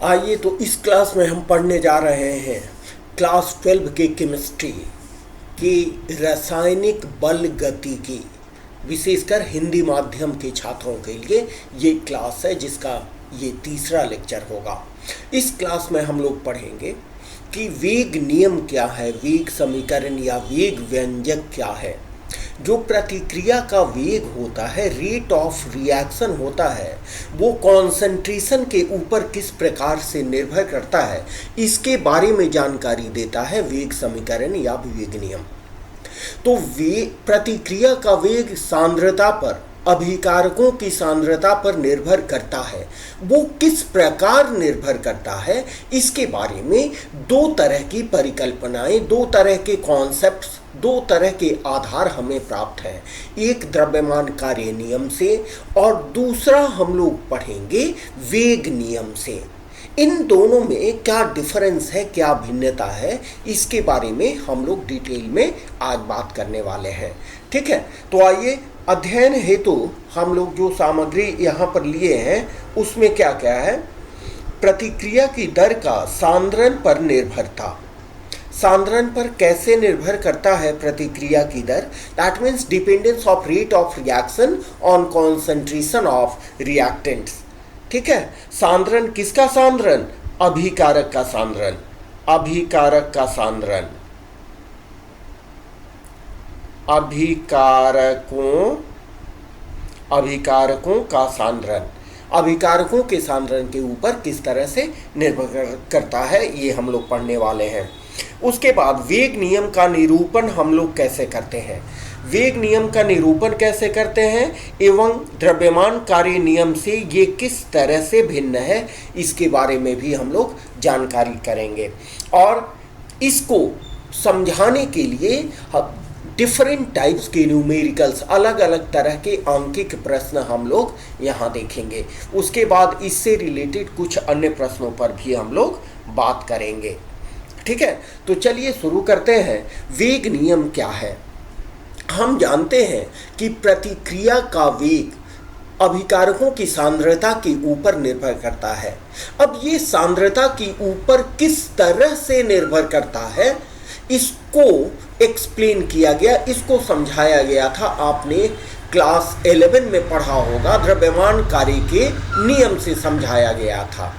आइए तो इस क्लास में हम पढ़ने जा रहे हैं क्लास 12 के केमिस्ट्री की रासायनिक बल गतिकी, विशेषकर हिंदी माध्यम के छात्रों के लिए ये क्लास है जिसका ये तीसरा लेक्चर होगा। इस क्लास में हम लोग पढ़ेंगे कि वेग नियम क्या है, वेग समीकरण या वेग व्यंजक क्या है। जो प्रतिक्रिया का वेग होता है, रेट ऑफ रिएक्शन होता है, वो कॉन्सेंट्रेशन के ऊपर किस प्रकार से निर्भर करता है, इसके बारे में जानकारी देता है वेग समीकरण या वेग नियम। तो प्रतिक्रिया का वेग सांद्रता पर, अभिकारकों की सांद्रता पर निर्भर करता है। वो किस प्रकार निर्भर करता है, इसके बारे में दो तरह की परिकल्पनाएं, दो तरह के कॉन्सेप्ट्स, दो तरह के आधार हमें प्राप्त हैं। एक द्रव्यमान कार्य नियम से और दूसरा हम लोग पढ़ेंगे वेग नियम से। इन दोनों में क्या डिफरेंस है, क्या भिन्नता है, इसके बारे में हम लोग डिटेल में आज बात करने वाले हैं। ठीक है, तो आइए अध्ययन हेतु हम लोग जो सामग्री यहाँ पर लिए हैं उसमें क्या क्या है। प्रतिक्रिया की दर का सांद्रण पर निर्भरता। सांद्रण पर कैसे निर्भर करता है प्रतिक्रिया की दर? That means dependence of rate of reaction on concentration of reactants. ठीक है, सांद्रण किसका सांद्रण? अभिकारक का सांद्रण, अभिकारक का सांद्रण, अभिकारकों का सांद्रण, अभिकारकों के सांद्रण के ऊपर किस तरह से निर्भर करता है, ये हम लोग पढ़ने वाले हैं। उसके बाद वेग नियम का निरूपण हम लोग कैसे करते हैं, वेग नियम का निरूपण कैसे करते हैं एवं द्रव्यमान कार्य नियम से ये किस तरह से भिन्न है, इसके बारे में भी हम लोग जानकारी करेंगे। और इसको समझाने के लिए डिफरेंट टाइप्स के न्यूमेरिकल्स, अलग अलग तरह के अंकिक प्रश्न हम लोग यहाँ देखेंगे। उसके बाद इससे रिलेटेड कुछ अन्य प्रश्नों पर भी हम लोग बात करेंगे। ठीक है, तो चलिए शुरू करते हैं। वेग नियम क्या है? हम जानते हैं कि प्रतिक्रिया का वेग अभिकारकों की सांद्रता के ऊपर निर्भर करता है। अब ये सांद्रता के ऊपर किस तरह से निर्भर करता है, इसको एक्सप्लेन किया गया, इसको समझाया गया था। आपने क्लास 11 में पढ़ा होगा, द्रव्यमान कार्य के नियम से समझाया गया था।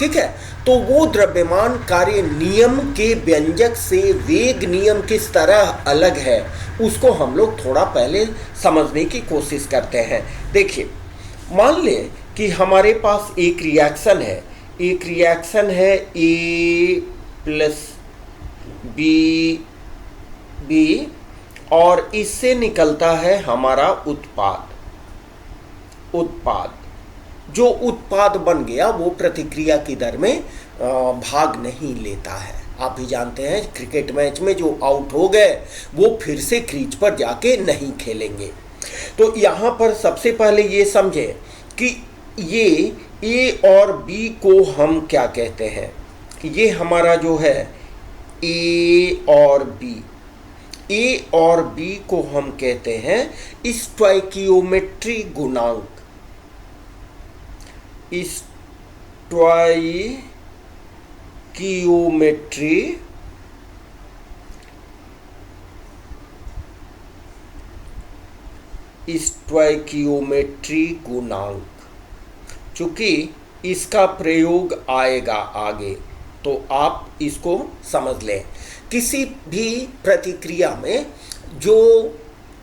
ठीक है, तो वो द्रव्यमान कार्य नियम के व्यंजक से वेग नियम किस तरह अलग है, उसको हम लोग थोड़ा पहले समझने की कोशिश करते हैं। देखिए, मान लें कि हमारे पास एक रिएक्शन है, एक रिएक्शन है A प्लस बी और इससे निकलता है हमारा उत्पाद। जो उत्पाद बन गया वो प्रतिक्रिया की दर में भाग नहीं लेता है। आप भी जानते हैं क्रिकेट मैच में जो आउट हो गए वो फिर से क्रीज पर जाके नहीं खेलेंगे। तो यहाँ पर सबसे पहले ये समझें कि ये A और B को हम क्या कहते हैं। ये हमारा जो है A और B को हम कहते हैं स्टोइकियोमेट्री गुणांक। स्टोइकियोमेट्री गुणांक, चूंकि इसका प्रयोग आएगा आगे तो आप इसको समझ लें। किसी भी प्रतिक्रिया में जो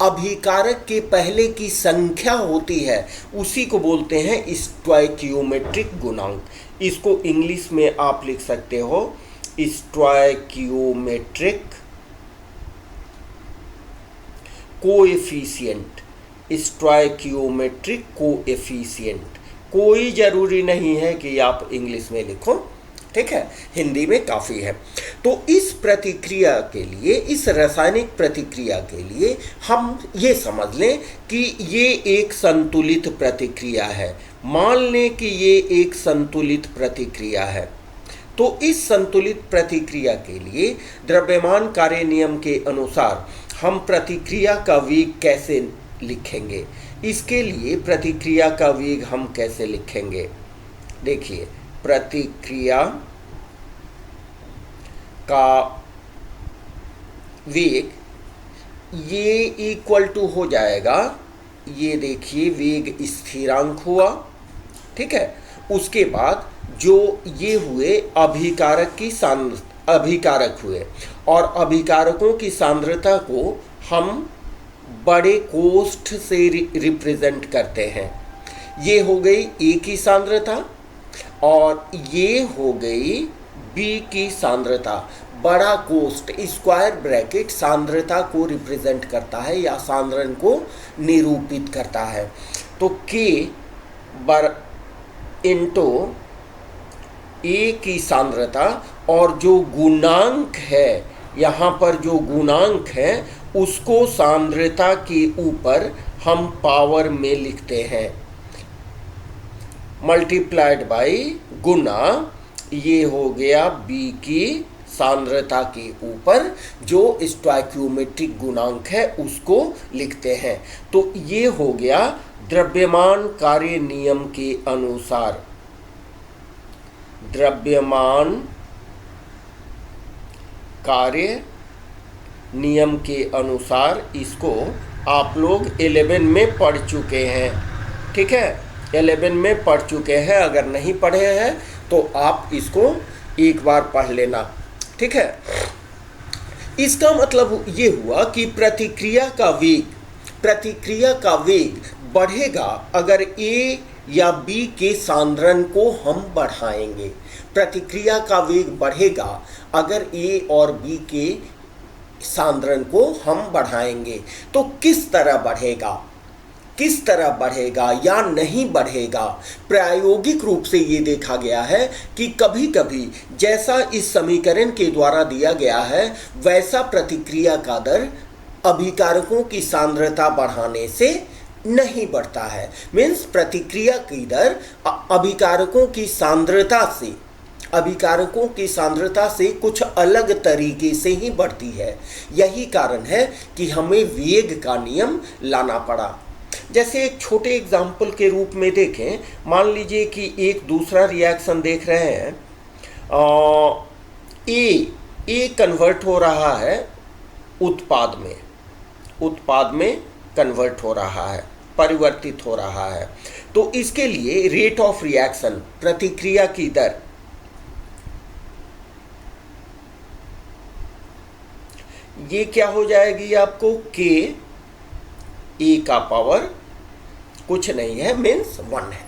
अभिकारक के पहले की संख्या होती है उसी को बोलते हैं स्टोइकियोमेट्रिक गुणांक। इसको इंग्लिश में आप लिख सकते हो स्टोइकियोमेट्रिक कोएफिशिएंट, स्टोइकियोमेट्रिक कोएफिशिएंट। कोई जरूरी नहीं है कि आप इंग्लिश में लिखो, ठीक है, हिंदी में काफ़ी है। तो इस प्रतिक्रिया के लिए, इस रासायनिक प्रतिक्रिया के लिए हम ये समझ लें कि ये एक संतुलित प्रतिक्रिया है। मान लें कि ये एक संतुलित प्रतिक्रिया है। तो इस संतुलित प्रतिक्रिया के लिए द्रव्यमान कार्य नियम के अनुसार हम प्रतिक्रिया का वेग कैसे लिखेंगे, इसके लिए प्रतिक्रिया का वेग हम कैसे लिखेंगे। देखिए, प्रतिक्रिया का वेग, ये इक्वल टू हो जाएगा, ये देखिए वेग स्थिरांक हुआ, ठीक है। उसके बाद जो ये हुए अभिकारक हुए, और अभिकारकों की सांद्रता को हम बड़े कोष्ठ से रिप्रेजेंट करते हैं। ये हो गई ए की सांद्रता और ये हो गई बी की सांद्रता। बड़ा कोष्ठ स्क्वायर ब्रैकेट सांद्रता को रिप्रेजेंट करता है या सांद्रण को निरूपित करता है। तो K बर इंटू ए की सांद्रता, और जो गुणांक है यहाँ पर, जो गुणांक है उसको सांद्रता के ऊपर हम पावर में लिखते हैं, मल्टीप्लाइड बाई गुना, ये हो गया बी की सांद्रता के ऊपर जो स्टोइकियोमेट्रिक गुणांक है उसको लिखते हैं। तो ये हो गया द्रव्यमान कार्य नियम के अनुसार, द्रव्यमान कार्य नियम के अनुसार। इसको आप लोग 11 में पढ़ चुके हैं, ठीक है, 11 में पढ़ चुके हैं। अगर नहीं पढ़े हैं तो आप इसको एक बार पढ़ लेना, ठीक है। इसका मतलब ये हुआ कि प्रतिक्रिया का वेग बढ़ेगा अगर ए या बी के सांद्रण को हम बढ़ाएंगे। प्रतिक्रिया का वेग बढ़ेगा अगर ए और बी के सांद्रण को हम बढ़ाएंगे। तो किस तरह बढ़ेगा या नहीं बढ़ेगा, प्रायोगिक रूप से ये देखा गया है कि कभी कभी जैसा इस समीकरण के द्वारा दिया गया है वैसा प्रतिक्रिया का दर अभिकारकों की सांद्रता बढ़ाने से नहीं बढ़ता है। मीन्स प्रतिक्रिया की दर अभिकारकों की सांद्रता से कुछ अलग तरीके से ही बढ़ती है। यही कारण है कि हमें वेग का नियम लाना पड़ा। जैसे एक छोटे एग्जाम्पल के रूप में देखें, मान लीजिए कि एक दूसरा रिएक्शन देख रहे हैं, ए कन्वर्ट हो रहा है उत्पाद में कन्वर्ट हो रहा है, परिवर्तित हो रहा है। तो इसके लिए रेट ऑफ रिएक्शन, प्रतिक्रिया की दर, ये क्या हो जाएगी आपको, के ए का पावर कुछ नहीं है, मीन्स 1 है,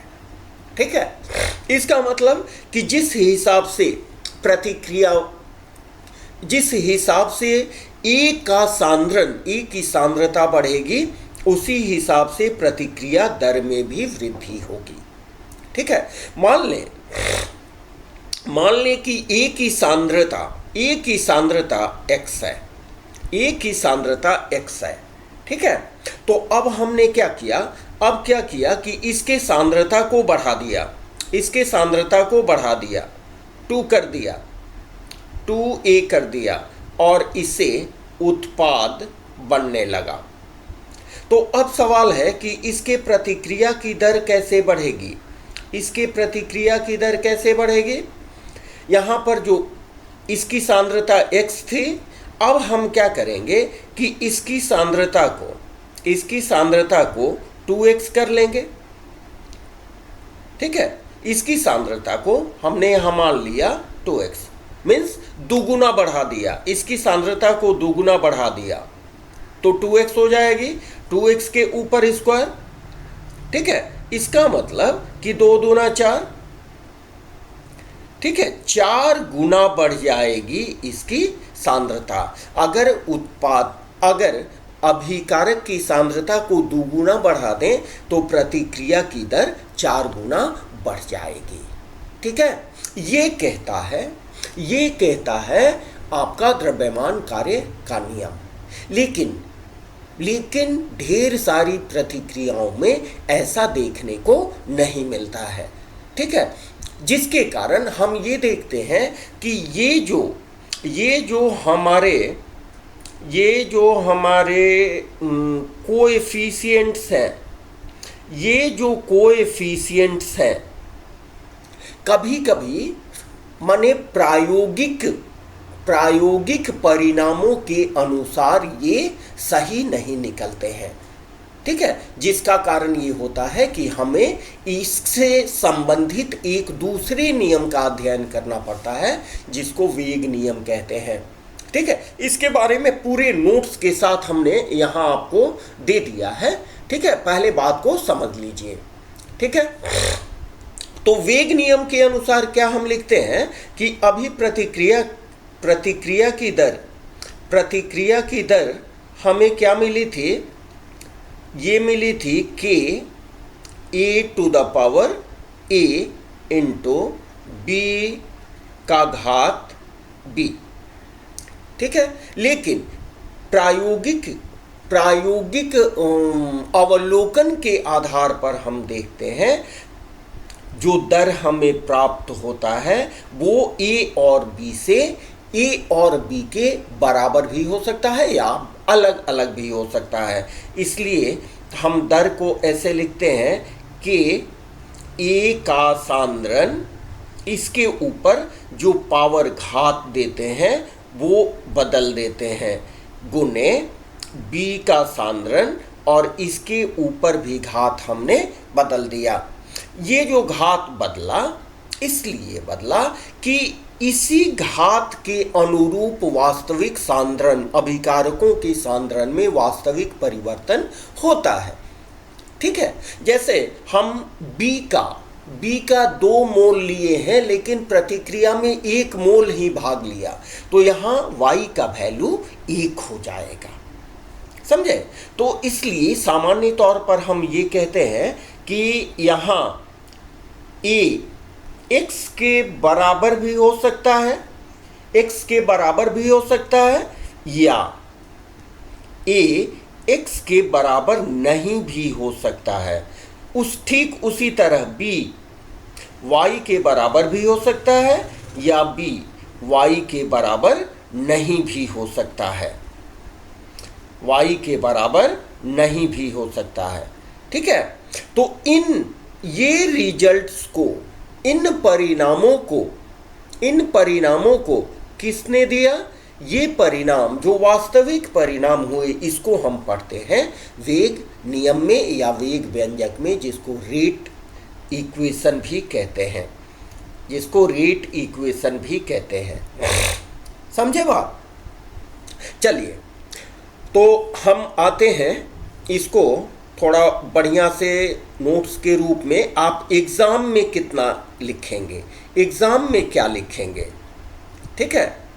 ठीक है। इसका मतलब कि जिस हिसाब से ए की सांद्रता बढ़ेगी उसी हिसाब से प्रतिक्रिया दर में भी वृद्धि होगी, ठीक है। मान लें कि ए की सांद्रता x है, ठीक है। तो अब हमने क्या किया कि इसके सांद्रता को बढ़ा दिया, 2 कर दिया, 2a कर दिया और इससे उत्पाद बनने लगा। तो अब सवाल है कि इसके प्रतिक्रिया की दर कैसे बढ़ेगी। यहाँ पर जो इसकी सांद्रता x थी, अब हम क्या करेंगे कि इसकी सांद्रता को 2x कर लेंगे, ठीक है। इसकी सांद्रता को हमने यहाँ मान लिया 2x, मीन्स दुगुना बढ़ा दिया, इसकी सांद्रता को दुगुना बढ़ा दिया तो 2x हो जाएगी, 2x के ऊपर स्क्वायर, ठीक है। इसका मतलब कि 2 दूना 4, ठीक है, 4 गुना बढ़ जाएगी इसकी सांद्रता। अगर अभिकारक की सांद्रता को 2 गुना बढ़ा दें तो प्रतिक्रिया की दर 4 गुना बढ़ जाएगी, ठीक है। ये कहता है आपका द्रव्यमान कार्य का नियम। लेकिन ढेर सारी प्रतिक्रियाओं में ऐसा देखने को नहीं मिलता है, ठीक है। जिसके कारण हम ये देखते हैं कि ये जो हमारे कोएफिशिएंट्स हैं, कभी कभी माने प्रायोगिक परिणामों के अनुसार ये सही नहीं निकलते हैं। ठीक है, जिसका कारण ये होता है कि हमें इससे संबंधित एक दूसरे नियम का अध्ययन करना पड़ता है, जिसको वेग नियम कहते हैं। ठीक है, इसके बारे में पूरे नोट्स के साथ हमने यहाँ आपको दे दिया है। ठीक है, पहले बात को समझ लीजिए। ठीक है, तो वेग नियम के अनुसार क्या हम लिखते हैं कि अभी प्रतिक्रिया की दर हमें क्या मिली थी? ये मिली थी कि a⁴ इंटू b का घात b। ठीक है, लेकिन प्रायोगिक अवलोकन के आधार पर हम देखते हैं जो दर हमें प्राप्त होता है वो a और b के बराबर भी हो सकता है या अलग अलग भी हो सकता है। इसलिए हम दर को ऐसे लिखते हैं कि a का सांद्रण, इसके ऊपर जो पावर घात देते हैं वो बदल देते हैं, गुने b का सांद्रण और इसके ऊपर भी घात हमने बदल दिया। ये जो घात बदला इसलिए बदला कि इसी घात के अनुरूप वास्तविक सांद्रण, अभिकारकों के सांद्रण में वास्तविक परिवर्तन होता है। ठीक है, जैसे हम B का 2 मोल लिए हैं लेकिन प्रतिक्रिया में 1 मोल ही भाग लिया, तो यहाँ Y का वैल्यू 1 हो जाएगा। समझे? तो इसलिए सामान्य तौर पर हम ये कहते हैं कि यहाँ A x के बराबर भी हो सकता है, x के बराबर भी हो सकता है, या A x के बराबर नहीं भी हो सकता है। ठीक उसी तरह B y के बराबर भी हो सकता है या B y के बराबर नहीं भी हो सकता है, y के बराबर नहीं भी हो सकता है। ठीक है, तो ये रिजल्ट्स को, इन परिणामों को किसने दिया? ये परिणाम जो वास्तविक परिणाम हुए इसको हम पढ़ते हैं वेग नियम में या वेग व्यंजक में, जिसको रेट इक्वेशन भी कहते हैं। समझे बात? चलिए, तो हम आते हैं इसको थोड़ा बढ़िया से नोट्स के रूप में। आप एग्ज़ाम में कितना लिखेंगे, एग्ज़ाम में क्या लिखेंगे, ठीक है,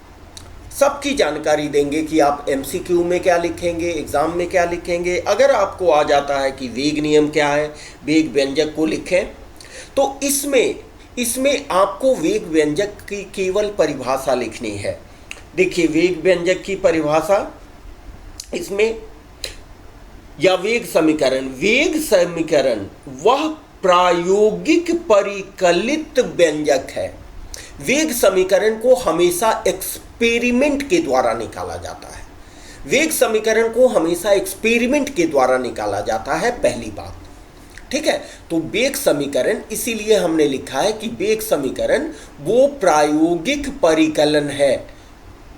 सबकी जानकारी देंगे कि आप MCQ में क्या लिखेंगे, एग्ज़ाम में क्या लिखेंगे। अगर आपको आ जाता है कि वेग नियम क्या है, वेग व्यंजक को लिखें, तो इसमें आपको वेग व्यंजक की केवल परिभाषा लिखनी है। देखिए, वेग व्यंजक की परिभाषा इसमें, या वेग समीकरण वह प्रायोगिक परिकलित व्यंजक है। वेग समीकरण को हमेशा एक्सपेरिमेंट के द्वारा निकाला जाता है। पहली बात, ठीक है। तो वेग समीकरण, इसीलिए हमने लिखा है कि वेग समीकरण वो प्रायोगिक परिकलन है,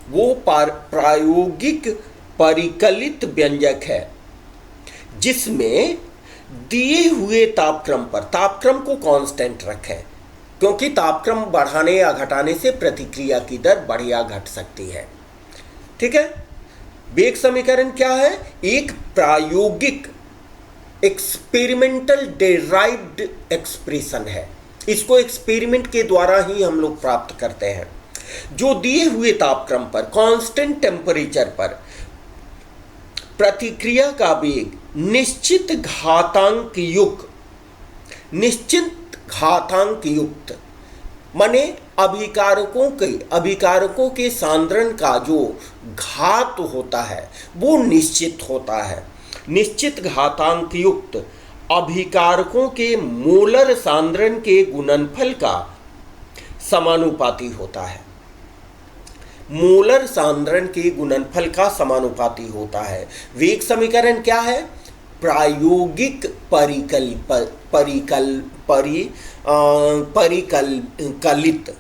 वो प्रायोगिक परिकलित व्यंजक है जिसमें दिए हुए तापक्रम पर, तापक्रम को कांस्टेंट रखें, क्योंकि तापक्रम बढ़ाने या घटाने से प्रतिक्रिया की दर बढ़ या घट सकती है। ठीक है, वेग समीकरण क्या है? एक प्रायोगिक एक्सपेरिमेंटल डेराइव्ड एक्सप्रेशन है। इसको एक्सपेरिमेंट के द्वारा ही हम लोग प्राप्त करते हैं, जो दिए हुए तापक्रम पर, कांस्टेंट टेम्परेचर पर प्रतिक्रिया का वेग निश्चित घातांक युक्त माने अभिकारकों के सांद्रण का जो घात होता है वो निश्चित होता है। निश्चित घातांक युक्त अभिकारकों के मोलर सांद्रण के गुणनफल का समानुपाती होता है। मोलर सांद्रण के गुणनफल का समानुपाती होता है। वेग समीकरण क्या है? प्रायोगिक परिकलित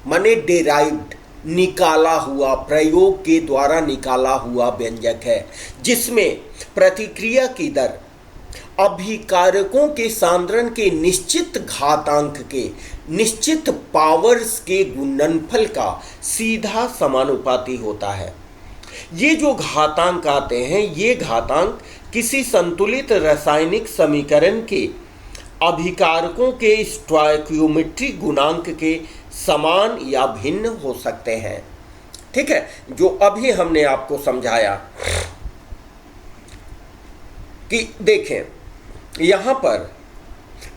माने डेराइव्ड, निकाला हुआ, प्रयोग के द्वारा निकाला हुआ व्यंजक है, जिसमें प्रतिक्रिया की दर अभिकारकों के सांद्रण के निश्चित घातांक के निश्चित पावर्स के गुणनफल का सीधा समानुपाती होता है। ये जो घातांक आते हैं, ये घातांक किसी संतुलित रासायनिक समीकरण के अभिकारकों के स्टोइकियोमेट्रिक गुणांक के समान या भिन्न हो सकते हैं। ठीक है, जो अभी हमने आपको समझाया कि देखें यहां पर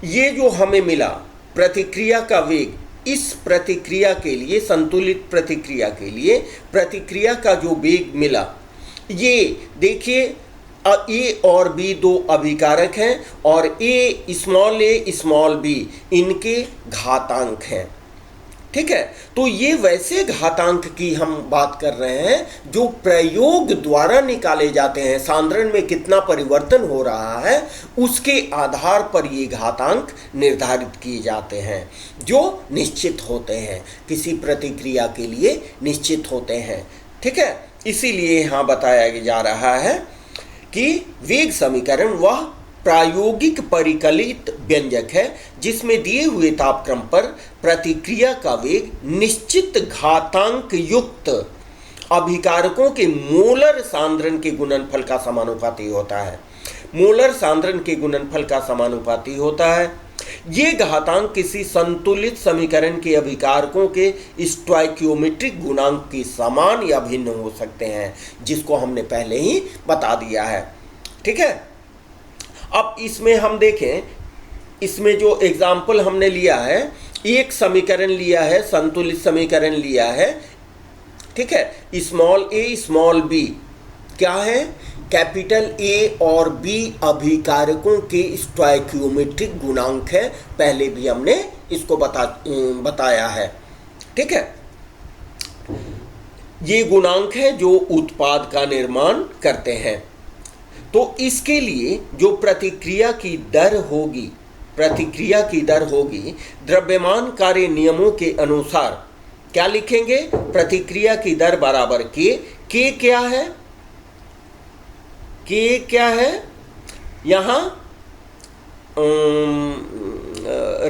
ये जो हमें मिला प्रतिक्रिया का वेग, इस प्रतिक्रिया के लिए, संतुलित प्रतिक्रिया के लिए प्रतिक्रिया का जो वेग मिला, ये देखिए ए और बी दो अभिकारक हैं और ए स्मॉल बी इनके घातांक हैं। ठीक है, तो ये वैसे घातांक की हम बात कर रहे हैं जो प्रयोग द्वारा निकाले जाते हैं। सांद्रण में कितना परिवर्तन हो रहा है उसके आधार पर ये घातांक निर्धारित किए जाते हैं, जो निश्चित होते हैं, किसी प्रतिक्रिया के लिए निश्चित होते हैं। ठीक है, इसीलिए यहाँ बताया जा रहा है कि वेग समीकरण वह प्रायोगिक परिकलित व्यंजक है जिसमें दिए हुए तापक्रम पर प्रतिक्रिया का वेग निश्चित घातांक युक्त अभिकारकों के मोलर सांद्रण के गुणनफल का समानुपाती होता है। मोलर सांद्रण के गुणनफल का समानुपाती होता है। ये घातांक किसी संतुलित समीकरण के अभिकारकों के स्टोइकियोमेट्रिक गुणांक के समान या भिन्न हो सकते हैं, जिसको हमने पहले ही बता दिया है। ठीक है, अब इसमें हम देखें, इसमें जो एग्जाम्पल हमने लिया है, एक समीकरण लिया है, संतुलित समीकरण लिया है। ठीक है, स्मॉल ए स्मॉल बी क्या है, कैपिटल ए और बी अभिकारकों के स्टोइकियोमेट्रिक गुणांक है। पहले भी हमने इसको बताया है। ठीक है, ये गुणांक है जो उत्पाद का निर्माण करते हैं। तो इसके लिए जो प्रतिक्रिया की दर होगी द्रव्यमान कार्य नियमों के अनुसार क्या लिखेंगे, प्रतिक्रिया की दर बराबर के क्या है यहाँ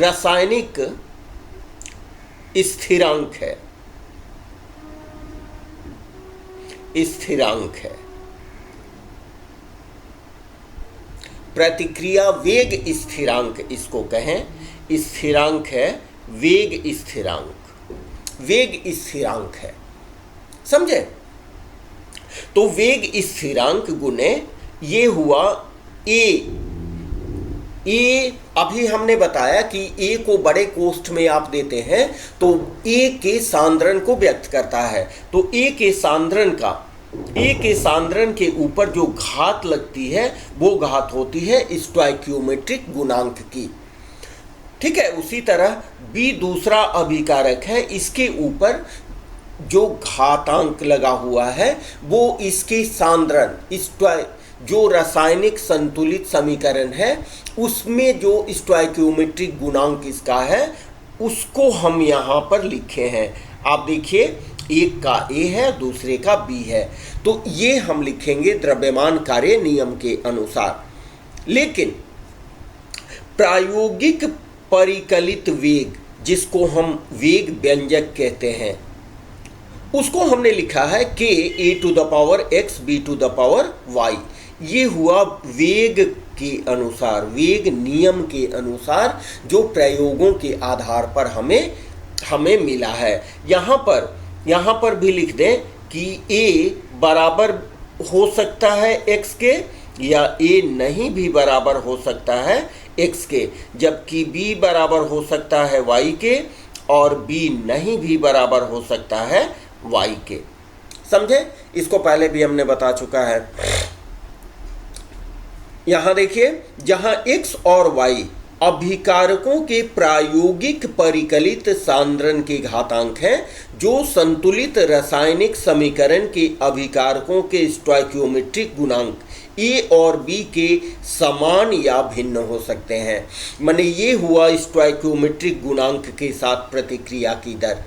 रासायनिक स्थिरांक है, प्रतिक्रिया वेग स्थिरांक इसको कहें, स्थिरांक है वेग स्थिरांक है, समझे। तो वेग स्थिरांक गुने ये हुआ ए अभी हमने बताया कि ए को बड़े कोष्ठ में आप देते हैं तो ए के सांद्रण को व्यक्त करता है। तो ए के सांद्रण के ऊपर जो घात लगती है वो घात होती है स्टोइकियोमेट्रिक गुणांक की। ठीक है, उसी तरह बी दूसरा अभिकारक है, इसके ऊपर जो घातांक लगा हुआ है वो इसके सांद्रण जो रासायनिक संतुलित समीकरण है उसमें जो स्टोइकियोमेट्रिक गुणांक इसका है उसको हम यहाँ पर लिखे हैं। आप देखिए, एक का ए है, दूसरे का बी है, तो ये हम लिखेंगे द्रव्यमान कार्य नियम के अनुसार। लेकिन प्रायोगिक परिकलित वेग, जिसको हम वेग व्यंजक कहते हैं, उसको हमने लिखा है k a⁴x b⁴y। ये हुआ वेग के अनुसार, वेग नियम के अनुसार जो प्रयोगों के आधार पर हमें मिला है। यहाँ पर भी लिख दें कि a बराबर हो सकता है x के या a नहीं भी बराबर हो सकता है x के, जबकि b बराबर हो सकता है y के और b नहीं भी बराबर हो सकता है y के। समझे, इसको पहले भी हमने बता चुका है। यहां देखिए, जहां x और y अभिकारकों के प्रायोगिक परिकलित सांद्रण के घातांक हैं जो संतुलित रासायनिक समीकरण के अभिकारकों के स्टोइकियोमेट्रिक गुणांक ए और बी के समान या भिन्न हो सकते हैं। माने ये हुआ स्टोइकियोमेट्रिक गुणांक के साथ प्रतिक्रिया की दर।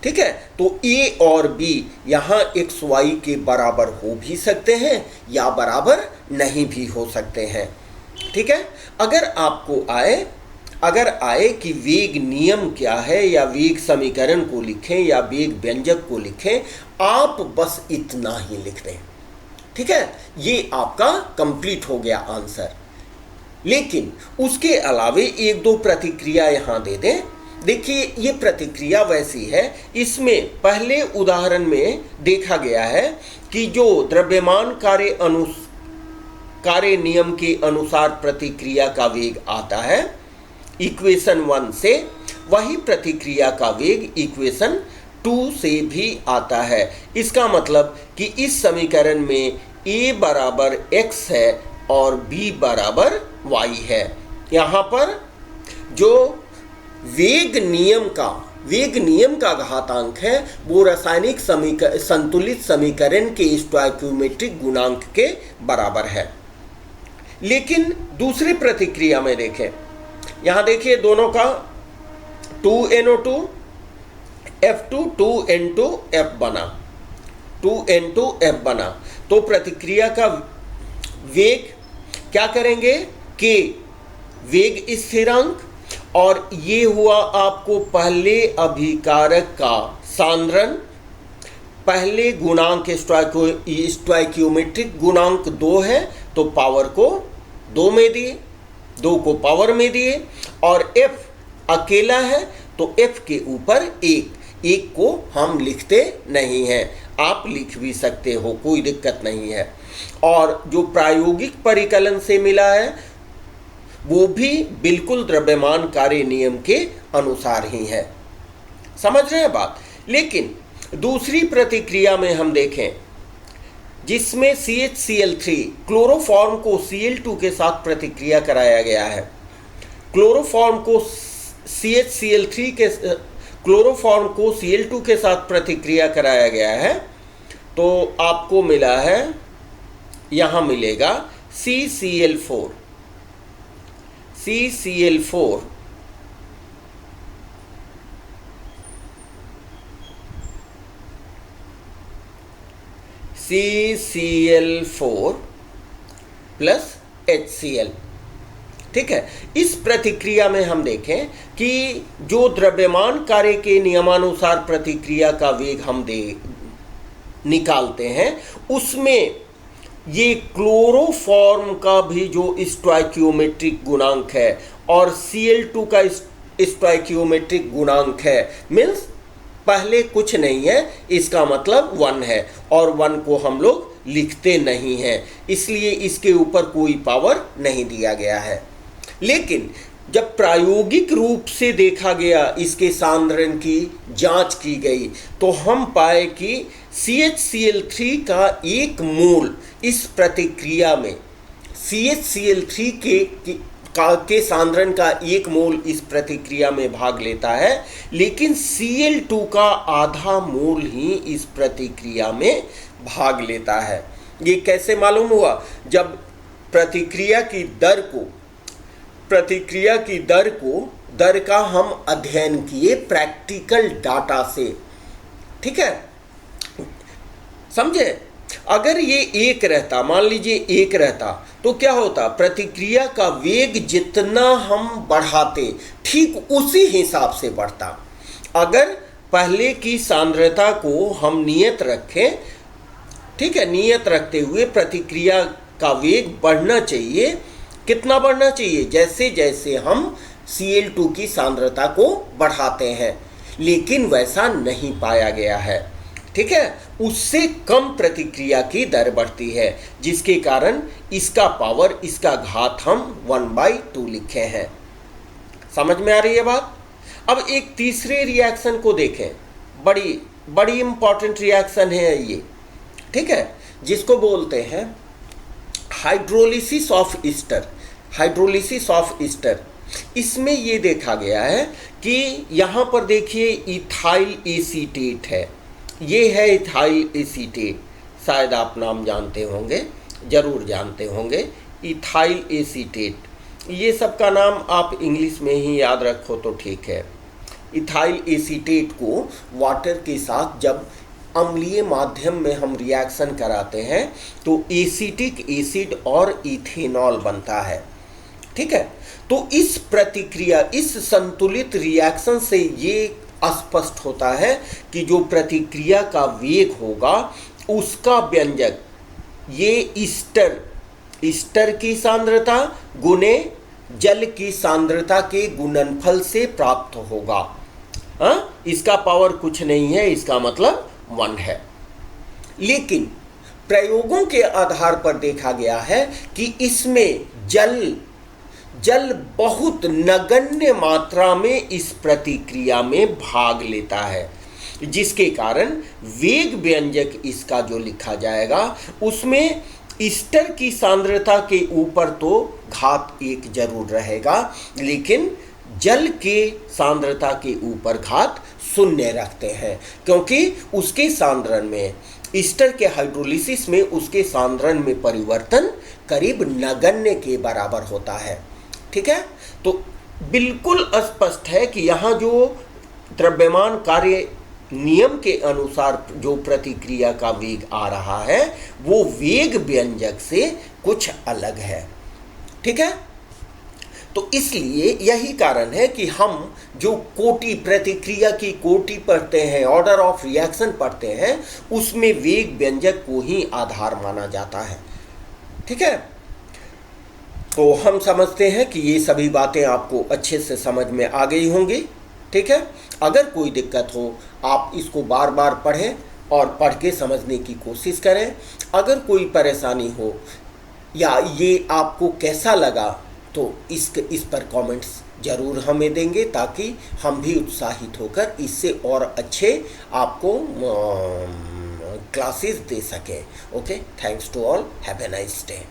ठीक है, तो ए और बी यहाँ एक्स वाई के बराबर हो भी सकते हैं या बराबर नहीं भी हो सकते हैं। ठीक है, अगर आए कि वेग नियम क्या है या वेग समीकरण को लिखें या वेग व्यंजक को लिखें, आप बस इतना ही लिख दें। ठीक है, ये आपका कंप्लीट हो गया आंसर। लेकिन उसके अलावे एक दो प्रतिक्रिया यहाँ दे दें। देखिए, ये प्रतिक्रिया वैसी है, इसमें पहले उदाहरण में देखा गया है कि जो द्रव्यमान कार्य नियम के अनुसार प्रतिक्रिया का वेग आता है इक्वेशन 1 से, वही प्रतिक्रिया का वेग इक्वेशन 2 से भी आता है। इसका मतलब कि इस समीकरण में a बराबर x है और b बराबर y है। यहाँ पर जो वेग नियम का घातांक है वो रासायनिक संतुलित समीकरण के स्टोइकियोमेट्रिक गुणांक के बराबर है। लेकिन दूसरी प्रतिक्रिया में देखें, यहाँ देखिए दोनों का 2NO2 F2 2N2F बना, 2N2F बना। तो प्रतिक्रिया का वेग क्या करेंगे कि वेग स्थिरांक, और ये हुआ आपको पहले अभिकारक का सांद्रण, पहले गुणांक स्टोइकियोमेट्रिक गुणांक 2 है तो पावर को 2 में दिए, 2 को पावर में दिए, और f अकेला है तो f के ऊपर 1 को हम लिखते नहीं हैं, आप लिख भी सकते हो, कोई दिक्कत नहीं है। और जो प्रायोगिक परिकलन से मिला है वो भी बिल्कुल द्रव्यमान कार्य नियम के अनुसार ही है। समझ रहे हैं बात। लेकिन दूसरी प्रतिक्रिया में हम देखें जिसमें CHCl3 क्लोरोफॉर्म को Cl2 के साथ प्रतिक्रिया कराया गया है, क्लोरोफॉर्म को Cl2 के साथ प्रतिक्रिया कराया गया है, तो आपको मिला है, यहाँ मिलेगा CCl4 प्लस HCl। ठीक है, इस प्रतिक्रिया में हम देखें कि जो द्रव्यमान कार्य के नियमानुसार प्रतिक्रिया का वेग हम निकालते हैं उसमें ये क्लोरोफॉर्म का भी जो स्टोइकियोमेट्रिक गुणांक है और Cl2 का स्टोइकियोमेट्रिक गुणांक है, मीन्स पहले कुछ नहीं है, इसका मतलब 1 है, और 1 को हम लोग लिखते नहीं हैं, इसलिए इसके ऊपर कोई पावर नहीं दिया गया है। लेकिन जब प्रायोगिक रूप से देखा गया, इसके सांद्रण की जांच की गई, तो हम पाए कि CHCl3 का 1 मोल इस प्रतिक्रिया में, CHCl3 के सांद्रण का 1 मोल इस प्रतिक्रिया में भाग लेता है, लेकिन Cl2 का आधा मोल ही इस प्रतिक्रिया में भाग लेता है। ये कैसे मालूम हुआ? जब प्रतिक्रिया की दर का हम अध्ययन किए प्रैक्टिकल डाटा से। ठीक है, समझे? अगर ये 1 रहता, मान लीजिए 1 रहता, तो क्या होता? प्रतिक्रिया का वेग जितना हम बढ़ाते ठीक उसी हिसाब से बढ़ता। अगर पहले की सांद्रता को हम नियत रखें, ठीक है, नियत रखते हुए प्रतिक्रिया का वेग बढ़ना चाहिए, कितना बढ़ना चाहिए? जैसे जैसे हम Cl2 की सांद्रता को बढ़ाते हैं, लेकिन वैसा नहीं पाया गया है। ठीक है, उससे कम प्रतिक्रिया की दर बढ़ती है, जिसके कारण इसका पावर, इसका घात हम 1/2 लिखे हैं। समझ में आ रही है बात? अब एक तीसरे रिएक्शन को देखें, बड़ी इंपॉर्टेंट रिएक्शन है ये। ठीक है, जिसको बोलते हैं हाइड्रोलिसिस ऑफ ईस्टर। इसमें ये देखा गया है कि यहाँ पर देखिए इथाइल एसीटेट है, ये है इथाइल एसीटेट, शायद आप नाम जानते होंगे, जरूर जानते होंगे, इथाइल एसीटेट। ये सब का नाम आप इंग्लिश में ही याद रखो तो ठीक है। इथाइल एसीटेट को वाटर के साथ जब अम्लीय माध्यम में हम रिएक्शन कराते हैं तो एसिटिक एसिड और इथेनॉल बनता है। ठीक है, तो इस प्रतिक्रिया, इस संतुलित रिएक्शन से ये स्पष्ट होता है कि जो प्रतिक्रिया का वेग होगा उसका व्यंजक ये ईस्टर की सांद्रता गुने जल की सांद्रता के गुणनफल से प्राप्त होगा। इसका पावर कुछ नहीं है, इसका मतलब 1 है। लेकिन प्रयोगों के आधार पर देखा गया है कि इसमें जल बहुत नगण्य मात्रा में इस प्रतिक्रिया में भाग लेता है, जिसके कारण वेग व्यंजक इसका जो लिखा जाएगा उसमें ईस्टर की सांद्रता के ऊपर तो घात 1 जरूर रहेगा, लेकिन जल के सांद्रता के ऊपर घात 0 रखते हैं, क्योंकि उसके सांद्रण में, ईस्टर के हाइड्रोलिसिस में उसके सांद्रण में परिवर्तन करीब नगण्य के बराबर होता है। ठीक है, तो बिल्कुल स्पष्ट है कि यहाँ जो द्रव्यमान कार्य नियम के अनुसार जो प्रतिक्रिया का वेग आ रहा है वो वेग व्यंजक से कुछ अलग है। ठीक है, तो इसलिए यही कारण है कि हम जो कोटि, प्रतिक्रिया की कोटि पढ़ते हैं, ऑर्डर ऑफ रिएक्शन पढ़ते हैं, उसमें वेग व्यंजक को ही आधार माना जाता है। ठीक है, तो हम समझते हैं कि ये सभी बातें आपको अच्छे से समझ में आ गई होंगी। ठीक है, अगर कोई दिक्कत हो आप इसको बार बार पढ़ें और पढ़ के समझने की कोशिश करें। अगर कोई परेशानी हो या ये आपको कैसा लगा तो इस पर कमेंट्स ज़रूर हमें देंगे, ताकि हम भी उत्साहित होकर इससे और अच्छे आपको क्लासेस दे सकें। Okay, thanks to all, have a nice day.